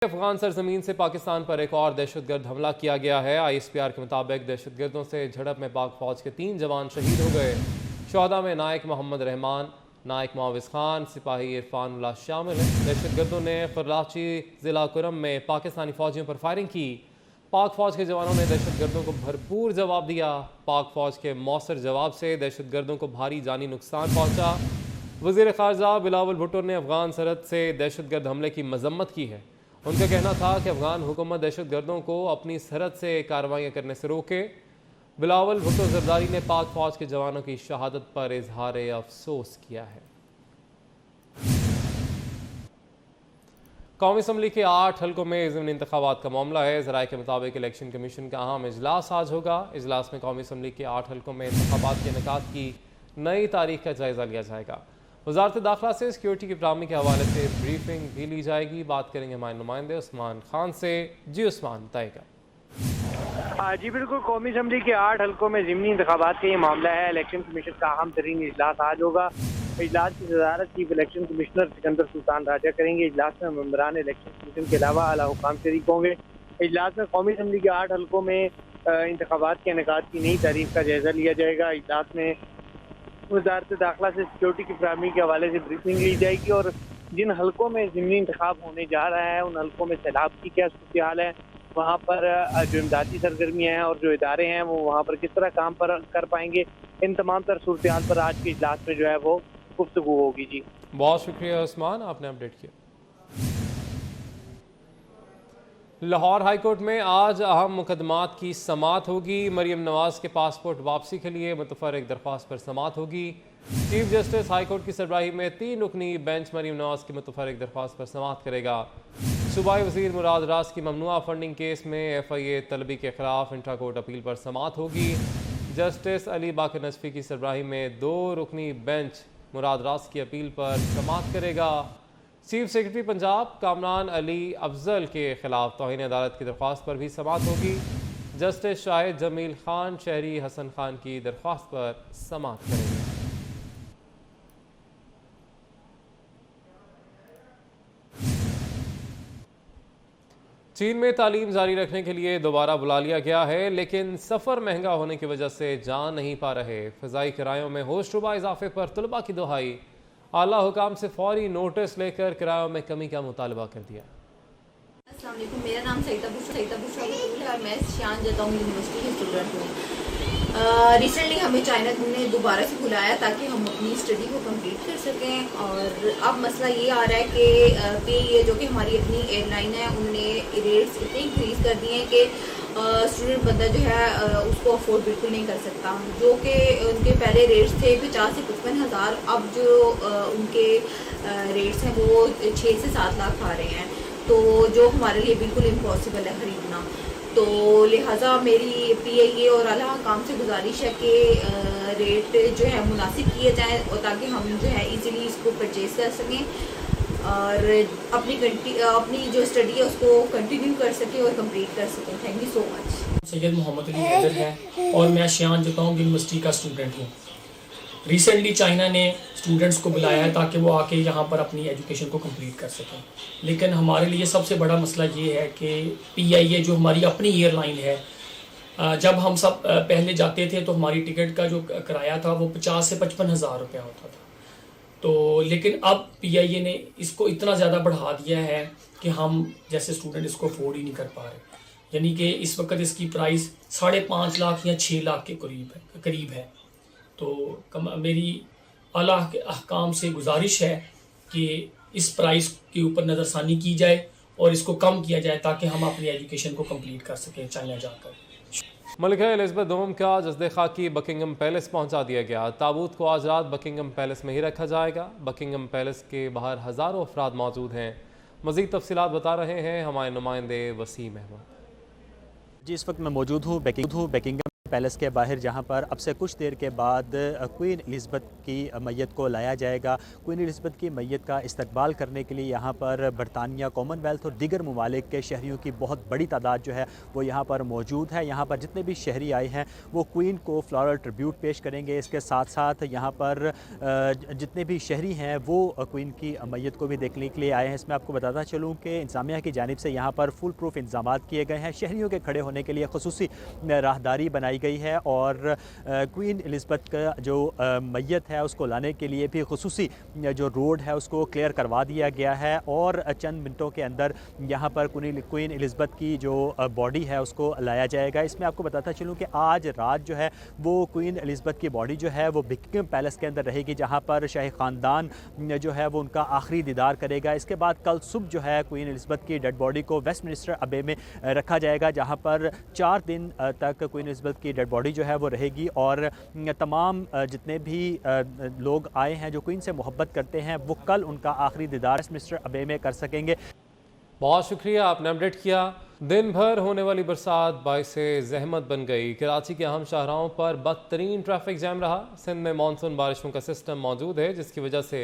अफगान सरजमीन से पाकिस्तान पर एक और दहशतगर्द हमला किया गया है। ISPR के मुताबिक दहशतगर्दों से झड़प में पाक फौज के 3 जवान शहीद हो गए। शोहदा में नायक मोहम्मद रहमान, नायक मुआविज खान, सिपाही इरफान उल्लाह शामिल हैं। दहशतगर्दों ने कराची ज़िला कुरम में पाकिस्तानी फौजियों पर फायरिंग की। पाक फौज के जवानों ने दहशतगर्दों को भरपूर जवाब दिया। पाक फौज के मौसर जवाब से दहशतगर्दों को भारी जानी नुकसान पहुंचा। वज़ीर ख़ारजा बिलावल भुट्टो ने अफगान सरहद से दहशतगर्द हमले की मजम्मत की है। उनका कहना था कि अफगान हुकूमत दहशतगर्दों को अपनी सरहद से कार्रवाइयाँ करने से रोके। बिलावल भुट्टो जरदारी ने पाक फौज के जवानों की शहादत पर इजहार अफसोस किया है। कौमी असम्बली के 8 हल्कों में ज़िमनी इंतखाबात का मामला है। ज़राए के मुताबिक इलेक्शन कमीशन का अहम इजलास आज होगा। इजलास में कौमी असम्बली के 8 हल्कों में इंतखाबात के इनेकाद की नई तारीख का जायज़ा लिया जाएगा। वज़ारत दाखिला से सिक्योरिटी की फराहमी के हवाले से ब्रीफिंग भी ली जाएगी। बात करेंगे हमारे नुमाइंदे उस्मान खान से। जी उस्मान, बताएगा। जी बिल्कुल, कौमी असम्बली के 8 हल्कों में ज़िमनी इंतखाबात का ये मामला है। इलेक्शन कमीशन का अहम तरीन इजलास आज होगा। इजलास की सदारत chief election commissioner Sikandar Sultan Raja करेंगे। इजलास में मेंबरान इलेक्शन कमीशन के अलावा आला हुकाम शरीक होंगे। इजलास में कौमी असम्बली के 8 हल्कों में इंतखाबात के इनेकाद की नई तारीख का जायज़ा लिया जाएगा। इजलास में वज़ारत दाखिला से सिक्योरिटी की फराहमी के हवाले से ब्रीफिंग ली जाएगी और जिन हल्कों में ज़िमनी इंतखाब होने जा रहा है उन हल्कों में सैलाब की क्या सूरत हाल है, वहाँ पर जो इमदादी सरगर्मियाँ हैं और जो इदारे हैं वो वहाँ पर किस तरह काम पर कर पाएंगे, इन तमाम तर सूरत हाल पर आज के इजलास में जो है वो गुफ्तगू होगी। जी बहुत शुक्रिया उस्मान, आपने अपडेट किया। लाहौर हाईकोर्ट में आज अहम मुकदमात की समाअत होगी। मरीम नवाज के पासपोर्ट वापसी के लिए मुतफर्रिक दरख्वास्त पर समाअत होगी। चीफ जस्टिस हाईकोर्ट की सरबराही में 3 रुकनी बेंच मरीम नवाज की मुतफर्रिक दरख्वास्त पर समाअत करेगा। सूबाई वज़ीर मुराद रास की ममनुआ फंडिंग केस में FIA तलबी के खिलाफ इंट्रा कोर्ट अपील पर समाअत होगी। जस्टिस अली बाकर नजफी की सरबराही में 2 रुकनी बेंच मुराद रास की अपील पर समाअत करेगा। चीफ सेक्रेटरी पंजाब कामरान अली अफजल के खिलाफ तौहीन अदालत की दरख्वास्त पर भी समाअत होगी। जस्टिस शाहिद जमील खान शहरी हसन खान की दरख्वास्त पर समाअत करेंगे। चीन में तालीम जारी रखने के लिए दोबारा बुला लिया गया है, लेकिन सफ़र महंगा होने की वजह से जा नहीं पा रहे। फ़िज़ाई किरायों में होशरुबा इजाफे पर तलबा की दुहाई। आला हुकाम से फौरी नोटिस लेकर किरायों में कमी का मुतालबा कर दिया। अस्सलाम वालेकुम, मेरा नाम सईदा बुशरा है और मैं शियान जताऊँ यूनिवर्सिटी की स्टूडेंट हूँ। रिसेंटली हमें चाइना ने दोबारा से बुलाया ताकि हम अपनी स्टडी को कंप्लीट कर सकें और अब मसला ये आ रहा है कि ये जो कि हमारी अपनी एयरलाइन है उन्होंने रेट्स इतने इंक्रीज़ कर दिए हैं कि स्टूडेंट बंदा जो है उसको अफोर्ड बिल्कुल नहीं कर सकता। जो कि उनके पहले रेट्स थे 50 से 55 हज़ार, अब जो उनके रेट्स हैं वो 6 से 7 लाख आ रहे हैं, तो जो हमारे लिए बिल्कुल इम्पॉसिबल है ख़रीदना। तो लिहाजा मेरी PIA और आला काम से गुजारिश है कि रेट जो है मुनासिब किए जाएँ और ताकि हम जो है इजीली इसको परचेज़ कर सकें और अपनी जो स्टडी है उसको कंटिन्यू कर सकें और कंप्लीट कर सकें। Thank you so much. Syed Mohammad Ali Haider है और मैं शियान जताऊँ यूनिवर्सिटी का स्टूडेंट हूँ। रिसेंटली चाइना ने स्टूडेंट्स को बुलाया है ताकि वो आके यहाँ पर अपनी एजुकेशन को कंप्लीट कर सकें, लेकिन हमारे लिए सबसे बड़ा मसला ये है कि PIA जो हमारी अपनी एयरलाइन है, जब हम सब पहले जाते थे तो हमारी टिकट का जो किराया था वो 50 से 55 हज़ार रुपया होता था। तो लेकिन अब PIA ने इसको इतना ज़्यादा बढ़ा दिया है कि हम जैसे स्टूडेंट इसको अफोर्ड ही नहीं कर पा रहे। यानी कि इस वक्त इसकी प्राइस 5.5 लाख या 6 लाख के करीब है। तो मेरी आला अहकाम से गुजारिश है कि इस प्राइस के ऊपर नज़रसानी की जाए और इसको कम किया जाए ताकि हम अपनी एजुकेशन को कंप्लीट कर सकें चाइना जाकर। मलिका एलिज़ाबेथ दोम का जस्दे खाकी बकिंगम पैलेस पहुंचा दिया गया। ताबूत को आज रात बकिंगम पैलेस में ही रखा जाएगा। बकिंगम पैलेस के बाहर हज़ारों अफराद मौजूद हैं। मज़ीद तफसीलात बता रहे हैं हमारे नुमाइंदे वसीम अहमद। जी, इस वक्त मैं मौजूद हूँ बकिंगम पैलेस के बाहर, जहां पर अब से कुछ देर के बाद क्वीन एलिज़ाबेथ की मैयत को लाया जाएगा। क्वीन एलिज़ाबेथ की मैयत का इस्तकबाल करने के लिए यहाँ पर बरतानिया, कॉमनवेल्थ और दीगर ममालिक के शहरियों की बहुत बड़ी तादाद जो है वो यहाँ पर मौजूद है। यहाँ पर जितने भी शहरी आए हैं वो क्वीन को फ्लोरल ट्रिब्यूट पेश करेंगे। इसके साथ साथ यहाँ पर जितने भी शहरी हैं वो क्वीन की मैयत को भी देखने के लिए आए हैं। इसमें आपको बताता चलूँ कि इंतज़ामिया की जानिब से यहाँ पर फुल प्रूफ इंतजाम किए गए हैं। शहरियों के खड़े होने के लिए खुसूसी राहदारी बनाई गई है और क्वीन एलिज़ाबेथ का जो मैयत है उसको लाने के लिए भी खुसूसी जो रोड है उसको क्लियर करवा दिया गया है और चंद मिनटों के अंदर यहाँ पर क्वीन एलिज़ाबेथ की जो बॉडी है उसको लाया जाएगा। इसमें आपको बताता चलूँ कि आज रात जो है वो क्वीन एलिज़ाबेथ की बॉडी जो है वो बकिंघम पैलेस के अंदर रहेगी, जहाँ पर शाही ख़ानदान जो है वो उनका आखिरी दीदार करेगा। इसके बाद कल सुबह जो है क्वीन एलिज़ाबेथ की डेड बॉडी को वेस्टमिनिस्टर अबे में रखा जाएगा, जहाँ पर 4 दिन तक क्वीन एलिज़ाबेथ की डेड बॉडी जो है वो रहेगी और तमाम जितने भी लोग आए हैं जो क्वीन से मोहब्बत करते हैं वो कल उनका आखिरी दीदार वेस्टमिनिस्टर अबे में कर सकेंगे। बहुत शुक्रिया, आपने अपडेट किया। दिन भर होने वाली बरसात बाइस जहमत बन गई। कराची के अहम शाहराहों पर बदतरीन ट्रैफिक जैम रहा। सिंध में मानसून बारिशों का सिस्टम मौजूद है, जिसकी वजह से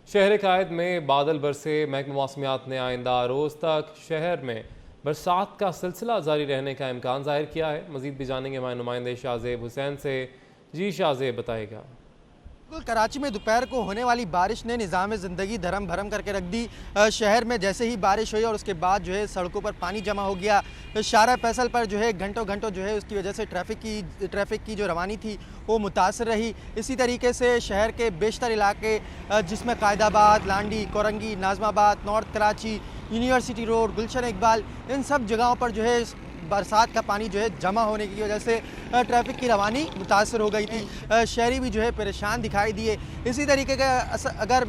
शहर कायद में बादल बरसे। महकमा मौसमियात ने आइंदा रोज़ तक शहर में बरसात का सिलसिला जारी रहने का इम्कान जाहिर किया है। मज़ीद भी जानेंगे हमारे नुमाइंदे शाहजेब हुसैन से। जी शाहजेब, बताएगा। कराची में दोपहर को होने वाली बारिश ने निज़ाम ज़िंदगी धर्म भरम करके रख दी। शहर में जैसे ही बारिश हुई और उसके बाद जो है सड़कों पर पानी जमा हो गया। शारा फैसल पर जो है घंटों घंटों जो है उसकी वजह से ट्रैफिक की जो रवानी थी वो मुतासर रही। इसी तरीके से शहर के बेशतर इलाके जिसमें Quaidabad, Landhi, Korangi, Nazimabad, north Karachi, university road, Gulshan Iqbal, इन सब जगहों पर जो है बरसात का पानी जो है जमा होने की वजह से ट्रैफिक की रवानी मुतासर हो गई थी। शहरी भी जो है परेशान दिखाई दिए। इसी तरीके का अगर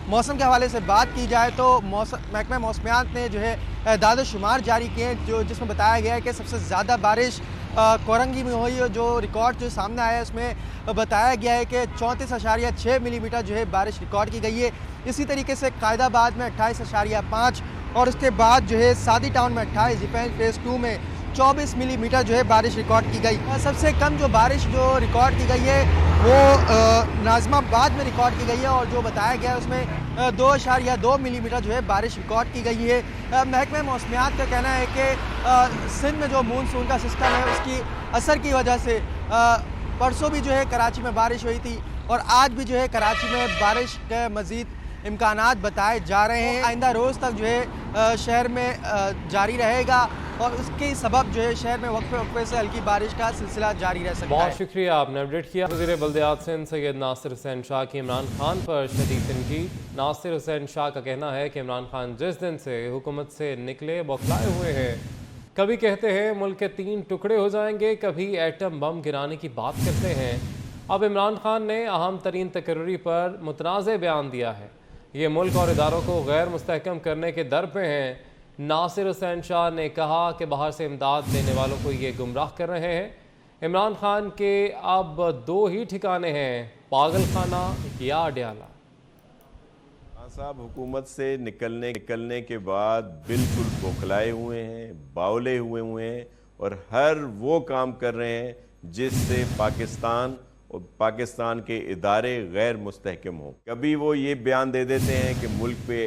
मौसम के हवाले से बात की जाए तो महकमा मौसमियात ने जो है दाद शुमार जारी किए हैं जिसमें बताया गया है कि सबसे ज़्यादा बारिश कोरंगी में हुई है। जो रिकॉर्ड जो सामने आया है उसमें बताया गया है कि 34.6 मिलीमीटर जो है बारिश रिकॉर्ड की गई है। इसी तरीके से कायदाबाद में 28.5 और उसके बाद जो है सादी टाउन में 28, डिफेंस फेज़ 2 में 24 मिलीमीटर जो है बारिश रिकॉर्ड की गई। सबसे कम जो बारिश जो रिकॉर्ड की गई है वो नाज़माबाद में रिकॉर्ड की गई है और जो बताया गया है उसमें 2.2 मिलीमीटर जो है बारिश रिकॉर्ड की गई है। महकमा मौसमियात का कहना है कि सिंध में जो मानसून का सिस्टम है उसकी असर की वजह से परसों भी जो है कराची में बारिश हुई थी और आज भी जो है कराची में बारिश के मज़ीद इम्कानात बताए जा रहे हैं। आइंदा रोज़ तक जो है शहर में जारी रहेगा और उसके सबब जो है शहर में वक्फे से हल्की बारिश का सिलसिला जारी रह सकता है। बहुत शुक्रिया, आपने अपडेट किया। वज़ीर बल्दियात सिंध सैयद नासिर हुसैन शाह की इमरान खान पर शदीद तनकीद। नासिर हुसैन शाह का कहना है कि इमरान खान जिस दिन से हुकूमत से निकले बौखलाए हुए हैं। कभी कहते हैं मुल्क के 3 टुकड़े हो जाएंगे, कभी एटम बम गिराने की बात करते हैं। अब इमरान खान ने अहम तरीन तकर्री पर मुतनाज़ बयान दिया है। ये मुल्क और इदारों को गैर मुस्तहकम करने के दर पे हैं। नासिर हुसैन शाह ने कहा कि बाहर से इमदाद देने वालों को ये गुमराह कर रहे हैं। इमरान खान के अब 2 ही ठिकाने हैं, पागल खाना या अडयाला। खान साहब हुकूमत से निकलने के बाद बिल्कुल बौखलाए हुए हैं, बावले हुए हैं और हर वो काम कर रहे हैं जिससे पाकिस्तान और पाकिस्तान के इदारे गैर मुस्तहकम हों। कभी वो ये बयान दे देते हैं कि मुल्क पे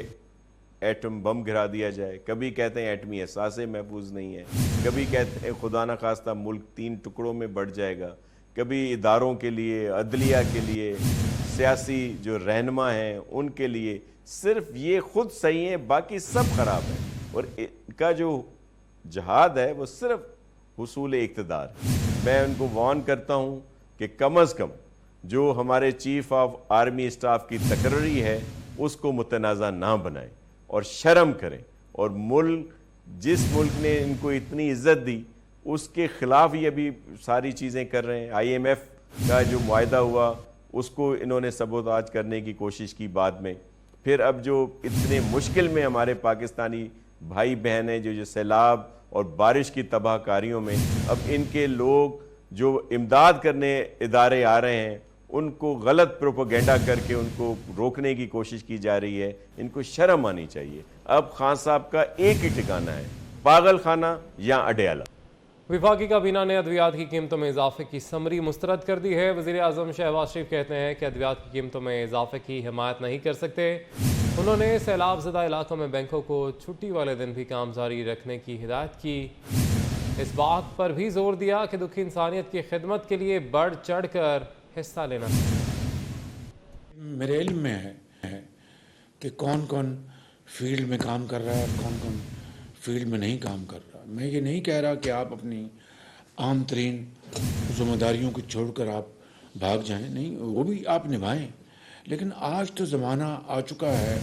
एटम बम गिरा दिया जाए, कभी कहते हैं एटमी एहसास महफूज नहीं है, कभी कहते हैं खुदा न खास्ता मुल्क 3 टुकड़ों में बढ़ जाएगा, कभी इदारों के लिए, अदलिया के लिए, सियासी जो रहनुमा हैं उनके लिए। सिर्फ ये खुद सही है, बाकी सब ख़राब है और इनका जो जहाद है वो सिर्फ हुसूल इक़्तिदार। मैं उनको वार्न करता हूँ कि कम अज़ कम जो हमारे चीफ ऑफ आर्मी स्टाफ की तकर्री है उसको मुतनाज़ा ना बनाएं और शर्म करें। और जिस मुल्क ने इनको इतनी इज्जत दी उसके ख़िलाफ़ ये अभी सारी चीज़ें कर रहे हैं। IMF का जो मुआहदा हुआ उसको इन्होंने सबोताज करने की कोशिश की बाद में। फिर अब जो इतने मुश्किल में हमारे पाकिस्तानी भाई बहन हैं जो सैलाब और बारिश की तबाहकारियों में, अब इनके लोग जो इमदाद करने इदारे आ रहे हैं उनको गलत प्रोपेगेंडा करके उनको रोकने की कोशिश की जा रही है। इनको शर्म आनी चाहिए। अब खान साहब का एक ही ठिकाना है, पागल खाना या अडयाला। वफाकी काबीना ने अद्वियात की कीमतों में इजाफे की समरी मुस्तरद कर दी है। वज़ीर आज़म शहबाज शरीफ कहते हैं कि अद्वियात की कीमतों में इजाफे की हिमायत नहीं कर सकते। उन्होंने सैलाब ज़दा इलाकों में बैंकों को छुट्टी वाले दिन भी काम जारी रखने की हिदायत की। इस बात पर भी जोर दिया कि दुखी इंसानियत की खिदमत के लिए बढ़ चढ़ कर हिस्सा लेना चाहिए। मेरे इल्म में है कि कौन कौन फील्ड में काम कर रहा है और कौन कौन फील्ड में नहीं काम कर रहा। मैं ये नहीं कह रहा कि आप अपनी आम तरीन जिम्मेदारियों को छोड़कर आप भाग जाएं, नहीं, वो भी आप निभाएं। लेकिन आज तो ज़माना आ चुका है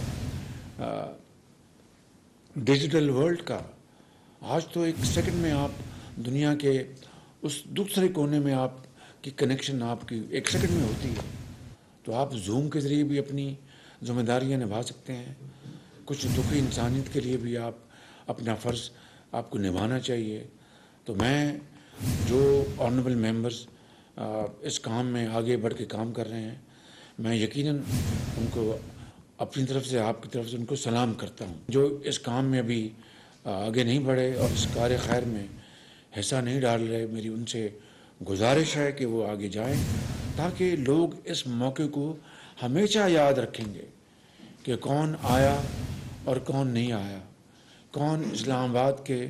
डिजिटल वर्ल्ड का। आज तो एक सेकंड में आप दुनिया के उस दूसरे कोने में आपकी कनेक्शन आपकी एक सेकंड में होती है। तो आप जूम के ज़रिए भी अपनी जिम्मेदारियां निभा सकते हैं। कुछ दुखी इंसानियत के लिए भी आप अपना फ़र्ज़ आपको निभाना चाहिए। तो मैं जो ऑनरेबल मेंबर्स इस काम में आगे बढ़ के काम कर रहे हैं, मैं यकीनन उनको अपनी तरफ से आपकी तरफ से उनको सलाम करता हूँ। जो इस काम में अभी आगे नहीं बढ़े और इस कार्य खैर में हिस्सा नहीं डाल रहे, मेरी उनसे गुजारिश है कि वो आगे जाएं, ताकि लोग इस मौके को हमेशा याद रखेंगे कि कौन आया और कौन नहीं आया, कौन इस्लामाबाद के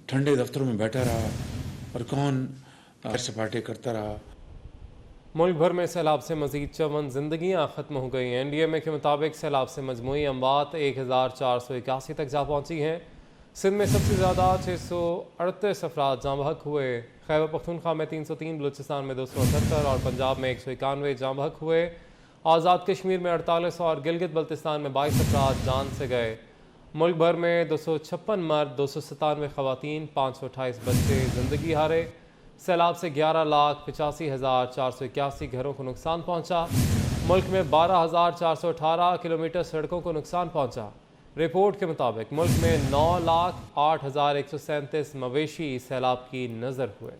ठंडे दफ्तरों में बैठा रहा और कौन सपाटे करता रहा। मुल्क भर में सैलाब से मजीद 54 जिंदगियां ख़त्म हो गई हैं। NDMA के मुताबिक सैलाब से मजमूई अमवात 1481 तक जा पहुँची हैं। सिंध में सबसे ज़्यादा 638 अफराद जाँ बहक हुए। खैबर पख्तूनख्वा में 303, बलूचिस्तान में 278 और पंजाब में 191 जाँ बहक हुए। आज़ाद कश्मीर में 48 और गिलगित बल्तिस्तान में 22 अफराद जान से गए। मुल्क भर में 256 मर्द, 297 ख़वातीन, 528 बच्चे ज़िंदगी हारे। सैलाब से 11,85,481 घरों को नुकसान पहुँचा। मुल्क में 12,418 किलोमीटर सड़कों को नुकसान पहुँचा। रिपोर्ट के मुताबिक मुल्क में 9,08,137 मवेशी सैलाब की नज़र हुए।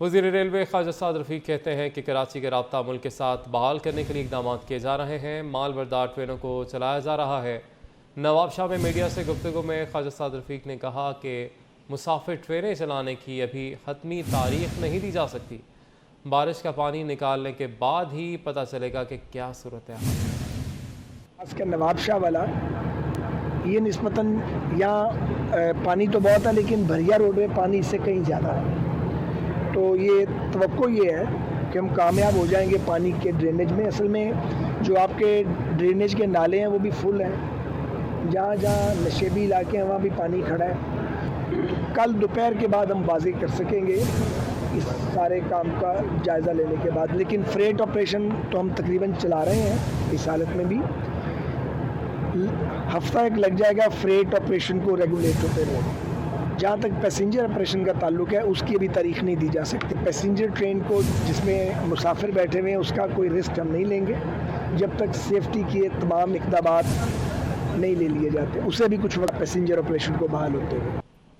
वज़ीर रेलवे ख्वाजा साद रफ़ीक कहते हैं कि कराची के राब्ता मुल्क के साथ बहाल करने के लिए इक़दाम किए जा रहे हैं। माल बरदार ट्रेनों को चलाया जा रहा है। नवाबशाह में मीडिया से गुफ्तगू में ख्वाजा साद रफ़ीक ने कहा कि मुसाफिर ट्रेनें चलाने की अभी हतमी तारीख नहीं दी जा सकती। बारिश का पानी निकालने के बाद ही पता चलेगा कि क्या सूरत है। खासकर नवाबशाह वाला ये निस्बतन यहाँ पानी तो बहुत है, लेकिन भरिया रोड में पानी इससे कहीं ज़्यादा है। तो ये तवक्को ये है कि हम कामयाब हो जाएंगे पानी के ड्रेनेज में। असल में जो आपके ड्रेनेज के नाले हैं वो भी फुल हैं। जहाँ जहाँ नशेबी इलाके हैं वहाँ भी पानी खड़ा है। तो कल दोपहर के बाद हम वाज़ेह कर सकेंगे इस सारे काम का जायज़ा लेने के बाद। लेकिन फ्रेट ऑपरेशन तो हम तकरीबन चला रहे हैं इस हालत में भी। हफ्ता एक लग जाएगा फ्रेट ऑपरेशन को रेगुलेट होते रहे। जहाँ तक पैसेंजर ऑपरेशन का ताल्लुक है उसकी अभी तारीख नहीं दी जा सकती। पैसेंजर ट्रेन को जिसमें मुसाफिर बैठे हुए हैं उसका कोई रिस्क हम नहीं लेंगे जब तक सेफ्टी के तमाम इक़दामात नहीं ले लिए जाते। उसे भी कुछ वक्त पैसेंजर ऑपरेशन को बहाल होते हुए।